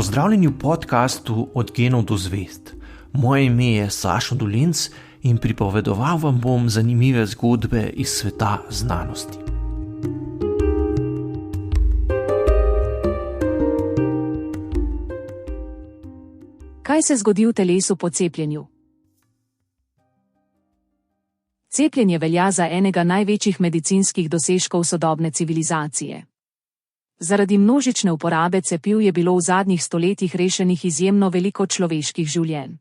Pozdravljeni v podkastu Od genov do zvezd. Moje ime je Sašo Dolinc in pripovedoval vam bom zanimive zgodbe iz sveta znanosti. Kaj se zgodi v telesu po cepljenju? Cepljenje velja za enega največjih medicinskih dosežkov sodobne civilizacije. Zaradi množične uporabe cepiv je bilo v zadnjih stoletjih rešenih izjemno veliko človeških življenj.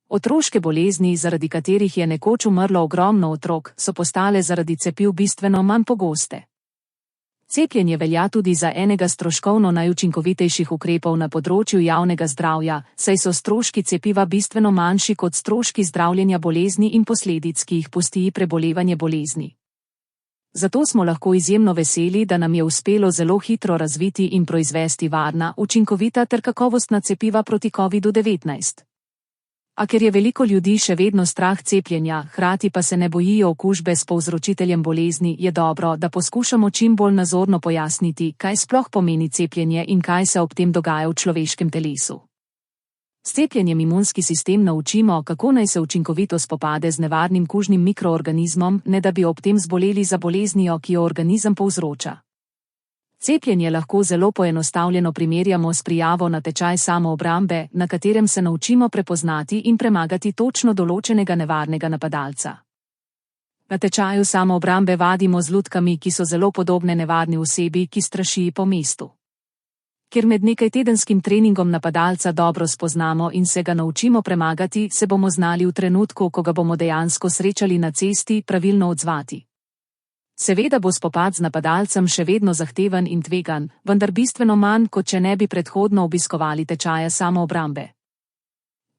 Otroške bolezni, zaradi katerih je nekoč umrlo ogromno otrok, so postale zaradi cepiv bistveno manj pogoste. Cepljenje velja tudi za enega stroškovno najučinkovitejših ukrepov na področju javnega zdravja, saj so stroški cepiva bistveno manjši kot stroški zdravljenja bolezni in posledic, ki jih pusti prebolevanje bolezni. Zato smo lahko izjemno veseli, da nam je uspelo zelo hitro razviti in proizvesti varna, učinkovita ter kakovostna cepiva proti COVID-19. A ker je veliko ljudi še vedno strah cepljenja, hkrati pa se ne bojijo okužbe s povzročiteljem bolezni, je dobro, da poskušamo čim bolj nazorno pojasniti, kaj sploh pomeni cepljenje in kaj se ob tem dogaja v človeškem telesu. S cepljenjem imunski sistem naučimo, kako naj se učinkovito spopade z nevarnim kužnim mikroorganizmom, ne da bi ob tem zboleli za boleznijo, ki jo organizem povzroča. Cepljenje lahko zelo poenostavljeno primerjamo s prijavo na tečaj samoobrambe, na katerem se naučimo prepoznati in premagati točno določenega nevarnega napadalca. Na tečaju samoobrambe vadimo z lutkami, ki so zelo podobne nevarni osebi, ki straši po mestu. Ker med nekaj tedenskim treningom napadalca dobro spoznamo in se ga naučimo premagati, se bomo znali v trenutku, ko ga bomo dejansko srečali na cesti, pravilno odzvati. Seveda bo spopad z napadalcem še vedno zahteven in tvegan, vendar bistveno manj, kot če ne bi predhodno obiskovali tečaja samoobrambe.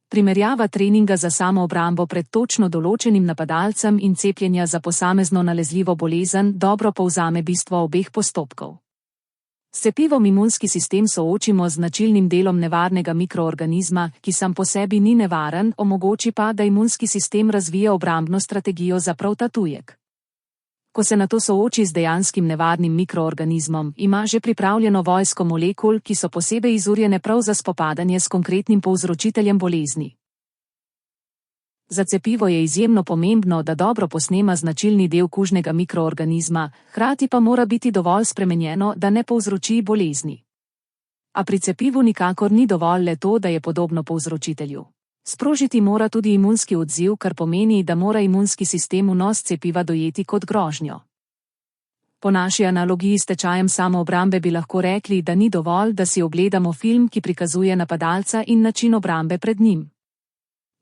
Primerjava treninga za samoobrambo pred točno določenim napadalcem in cepljenja za posamezno nalezljivo bolezen dobro povzame bistvo obeh postopkov. S cepivom imunski sistem soočimo z značilnim delom nevarnega mikroorganizma, ki sam po sebi ni nevaren, omogoči pa, da imunski sistem razvije obrambno strategijo za prav ta tujek. Ko se nato sooči z dejanskim nevarnim mikroorganizmom, ima že pripravljeno vojsko molekul, ki so posebej izurjene prav za spopadanje s konkretnim povzročiteljem bolezni. Za cepivo je izjemno pomembno, da dobro posnema značilni del kužnega mikroorganizma, hkrati pa mora biti dovolj spremenjeno, da ne povzroči bolezni. A pri cepivu nikakor ni dovolj le to, da je podobno povzročitelju. Sprožiti mora tudi imunski odziv, kar pomeni, da mora imunski sistem vnos cepiva dojeti kot grožnjo. Po naši analogiji s tečajem samoobrambe bi lahko rekli, da ni dovolj, da si ogledamo film, ki prikazuje napadalca in način obrambe pred njim.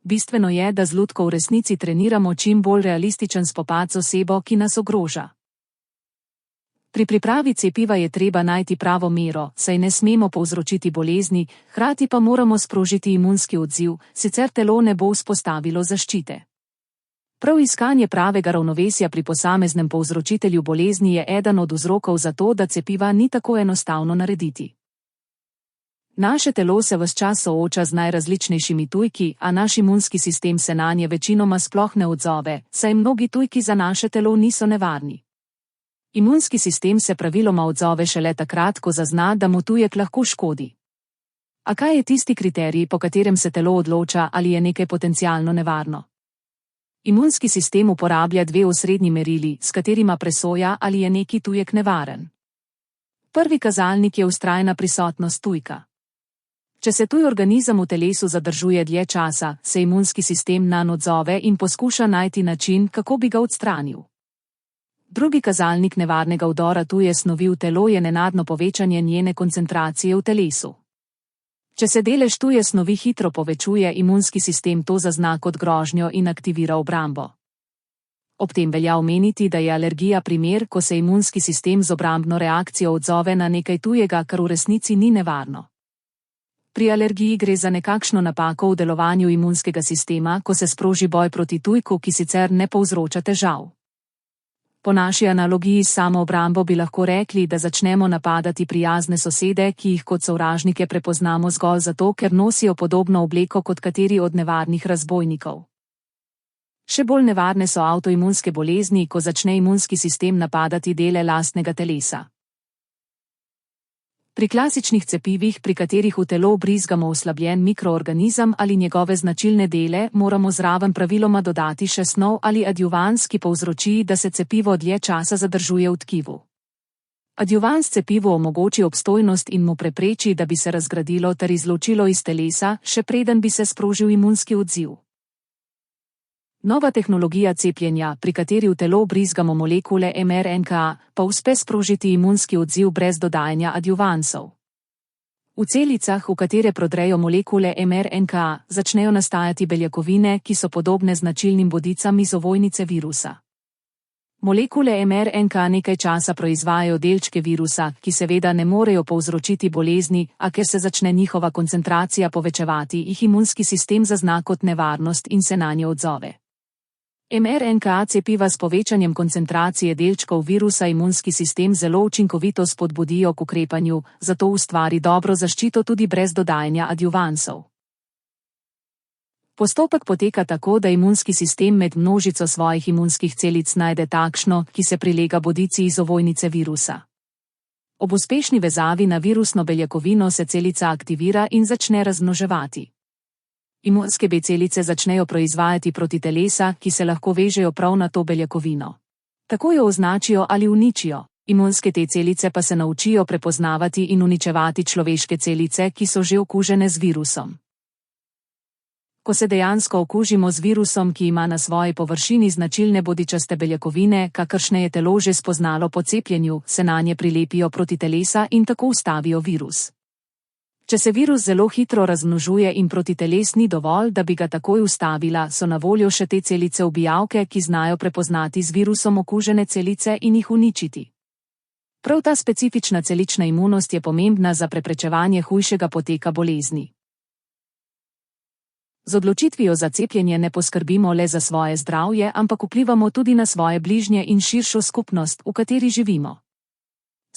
Bistveno je, da z lutko v resnici treniramo čim bolj realističen spopad z osebo, ki nas ogroža. Pri pripravi cepiva je treba najti pravo mero, saj ne smemo povzročiti bolezni, hkrati pa moramo sprožiti imunski odziv, sicer telo ne bo vzpostavilo zaščite. Prav iskanje pravega ravnovesja pri posameznem povzročitelju bolezni je eden od vzrokov za to, da cepiva ni tako enostavno narediti. Naše telo se ves čas sooča z najrazličnejšimi tujki, a naš imunski sistem se nanje večinoma sploh ne odzove, saj mnogi tujki za naše telo niso nevarni. Imunski sistem se praviloma odzove šele takrat, ko zazna, da mu tujek lahko škodi. A kaj je tisti kriterij, po katerem se telo odloča, ali je nekaj potencialno nevarno? Imunski sistem uporablja dve osrednji merili, s katerima presoja, ali je neki tujek nevaren. Prvi kazalnik je vztrajna prisotnost tujka. Če se tuj organizem v telesu zadržuje dlje časa, se imunski sistem nanj odzove in poskuša najti način, kako bi ga odstranil. Drugi kazalnik nevarnega vdora tuje snovi v telo je nenadno povečanje njene koncentracije v telesu. Če se delež tuje snovi hitro povečuje, imunski sistem to zazna kot grožnjo in aktivira obrambo. Ob tem velja omeniti, da je alergija primer, ko se imunski sistem z obrambno reakcijo odzove na nekaj tujega, kar v resnici ni nevarno. Pri alergiji gre za nekakšno napako v delovanju imunskega sistema, ko se sproži boj proti tujku, ki sicer ne povzroča težav. Po naši analogiji s samoobrambo bi lahko rekli, da začnemo napadati prijazne sosede, ki jih kot sovražnike prepoznamo zgolj zato, ker nosijo podobno obleko kot kateri od nevarnih razbojnikov. Še bolj nevarne so avtoimunske bolezni, ko začne imunski sistem napadati dele lastnega telesa. Pri klasičnih cepivih, pri katerih v telo brizgamo oslabljen mikroorganizem ali njegove značilne dele, moramo zraven praviloma dodati še snov ali adjuvans, ki povzroči, da se cepivo dlje časa zadržuje v tkivu. Adjuvans cepivu omogoči obstojnost in mu prepreči, da bi se razgradilo ter izločilo iz telesa, še preden bi se sprožil imunski odziv. Nova tehnologija cepljenja, pri kateri v telo brizgamo molekule mRNA, pa uspe sprožiti imunski odziv brez dodajanja adjuvansov. V celicah, v katere prodrejo molekule mRNA, začnejo nastajati beljakovine, ki so podobne značilnim bodicam iz ovojnice virusa. Molekule mRNA nekaj časa proizvajajo delčke virusa, ki seveda ne morejo povzročiti bolezni, a ker se začne njihova koncentracija povečevati, jih imunski sistem zazna kot nevarnost in se nanje odzove. mRNA cepiva s povečanjem koncentracije delčkov virusa imunski sistem zelo učinkovito spodbudijo k ukrepanju, zato ustvari dobro zaščito tudi brez dodajanja adjuvansov. Postopek poteka tako, da imunski sistem med množico svojih imunskih celic najde takšno, ki se prilega bodici iz ovojnice virusa. Ob uspešni vezavi na virusno beljakovino se celica aktivira in začne razmnoževati. Imunske B celice začnejo proizvajati protitelesa, ki se lahko vežejo prav na to beljakovino. Tako jo označijo ali uničijo, imunske T celice pa se naučijo prepoznavati in uničevati človeške celice, ki so že okužene z virusom. Ko se dejansko okužimo z virusom, ki ima na svoji površini značilne bodičaste beljakovine, kakršne je telo že spoznalo po cepljenju, se nanje prilepijo protitelesa in tako ustavijo virus. Če se virus zelo hitro razmnožuje in protiteles ni dovolj, da bi ga takoj ustavila, so na voljo še te celice ubijalke, ki znajo prepoznati z virusom okužene celice in jih uničiti. Prav ta specifična celična imunost je pomembna za preprečevanje hujšega poteka bolezni. Z odločitvijo za cepljenje ne poskrbimo le za svoje zdravje, ampak vplivamo tudi na svoje bližnje in širšo skupnost, v kateri živimo.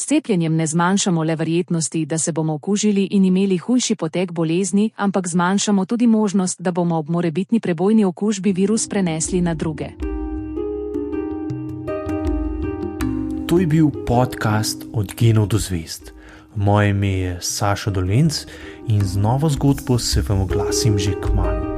S cepljenjem ne zmanjšamo le verjetnosti, da se bomo okužili in imeli hujši potek bolezni, ampak zmanjšamo tudi možnost, da bomo ob morebitni prebojni okužbi virus prenesli na druge. To je bil podcast Od genov do zvezd. Moje ime je Saša Dolenc in z novo zgodbo se vam oglasim že kmalu.